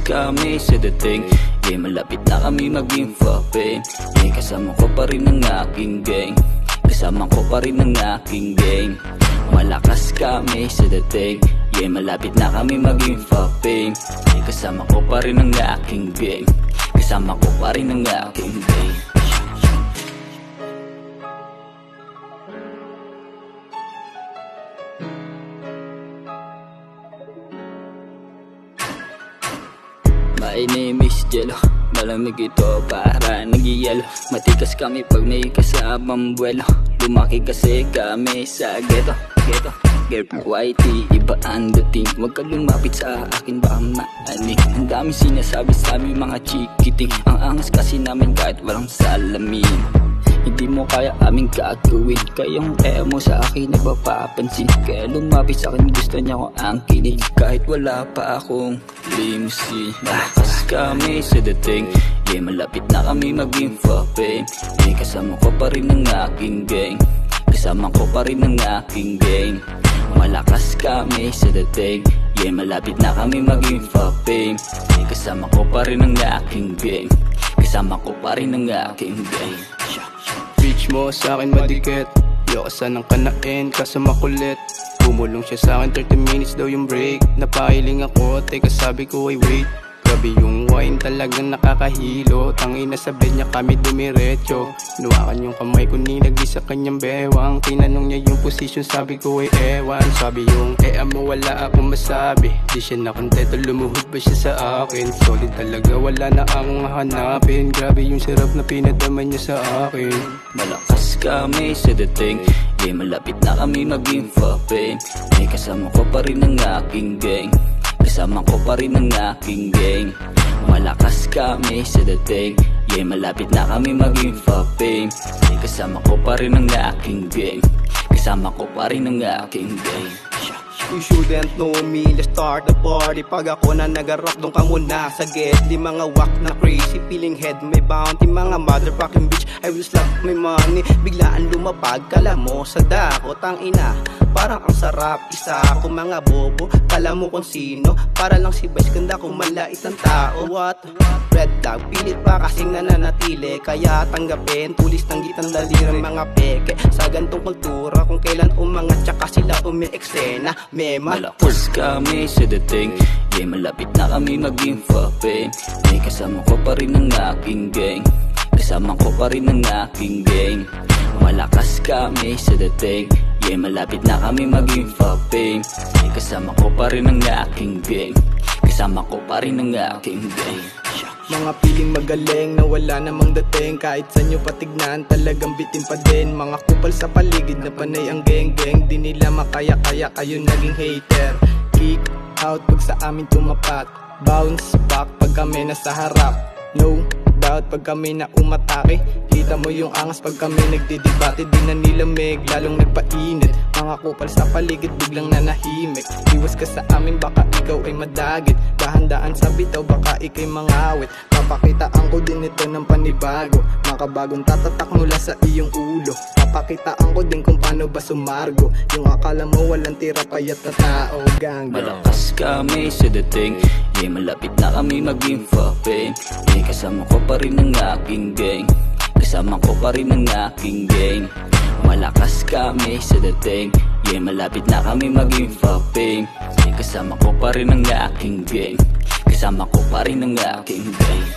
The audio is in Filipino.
kami sa dating, yeah, malapit na kami maging fame. Yeah, kasama ko pa rin ang aking gang, kasama ko pa rin ang aking gang. Malakas kami sa dating, yeah, malapit na kami maging fame. Yeah, kasama ko pa rin ang aking gang, kasama ko pa rin ang aking gang. My name is Jello, malamig ito para nag-yelo. Matikas kami pag may kasamang buwelo. Lumaki kasi kami sa ghetto. Whitey, iba ang dating. Huwag ka lumapit sa akin, baka maaning. Ang daming sinasabi sa amin mga chikiting. Ang angas kasi namin kahit walang salamin. Hindi mo kaya aming gagawin, kayang mo sa akin nagpapapansin. Kaya lumapit sa akin, gusto niya ko ang kinig. Kahit wala pa akong limousine. Malakas kami sa dating, yeah, malapit na kami maging fame. Yeah, kasama ko pa rin ang aking gang, kasama ko pa rin ang aking gang. Malakas kami sa dating, yeah, malapit na kami maging fame. Yeah, kasama ko pa rin ang aking gang, kasama ko pa rin ang aking gang. Bitch mo sa akin madikit, yo kasanang kanain kaso makulit. Bumulong siya sa akin 30 minutes daw yung break. Napahiling ako, teka sabi ko ay wait. Grabe yung wine talagang nakakahilo. Tangina sabi niya kami dumiretso. Nuwakan yung kamay ko nilagay sa kanyang bewang. Tinanong niya yung position, sabi ko ay ewan. Sabi yung mo wala akong masabi. Di siya nakontento, lumuhod ba siya sa akin. Solid talaga, wala na akong hanapin. Grabe yung sarap na pinadama niya sa akin. Malakas kami sa dating, yeah, malapit na kami maging fame. Yeah, kasama ko pa rin ang aking gang, kasama ko pa rin ang aking gang. Malakas kami sa dating, yeah, malapit na kami maging fame. Yeah, kasama ko pa rin ang aking gang, kasama ko pa rin ang aking gang. You shouldn't know me, let's start the party. Pag ako na nagarap, doon ka muna sa get. Di mga wak na crazy, feeling head may bounty. Mga motherfucking bitch, I will slap my money. Biglaan lumapag, kala mo sa dako, tangina. Parang ang sarap, isa ako mga bobo. Kala mo kung sino, para lang si Vice ganda kung malait ang tao. What? Red flag, pilit pa kasing nananatili. Kaya tanggapin, tulis ng gitang daliri mga peke. Sa gantong kultura, kung kailan umangat tsaka sila umi-eksena. Malakas kami sa dating, yeah, malapit na kami maging fame. Yeah, kasama ko pa rin ang aking gang, kasama ko pa rin ang aking gang. Malakas kami sa dating, yeah, malapit na kami maging fame. Yeah, kasama ko pa rin ang aking gang, kasama ko pa rin ang aking gang. Mga piling magaling na wala namang dating. Kahit saan nyo patignan, talagang bitin pa din. Mga kupal sa paligid na panay ang geng-geng. Di nila makaya-kaya kayo naging hater. Kick out pag sa amin tumapat, bounce back pag kami nasa harap. No doubt pag kami na umatake. Kita mo yung angas pag kami nagdidebate. Di na nilamig, lalong nagpainit. Mga kupal sa paligid biglang nanahimik. Iwas ka sa amin baka ikaw ay madagit. Dahan-daan sa bitaw baka ikay mangawit. Papakitaan ko din ito ng panibago. Makabagong tatatak mula sa iyong ulo. Papakitaan ko din kung paano ba sumargo. Yung akala mo walang tira payat na tao, gang. Malakas kami sa dating, yeah, malapit na kami maging fame. Yeah, kasama ko pa rin ang aking gang, kasama ko pa rin ang aking gang. Malakas kami sa dating, yeah, malapit na kami maging fame. Yeah, kasama ko pa rin ang aking gang, kasama ko pa rin ang aking gang.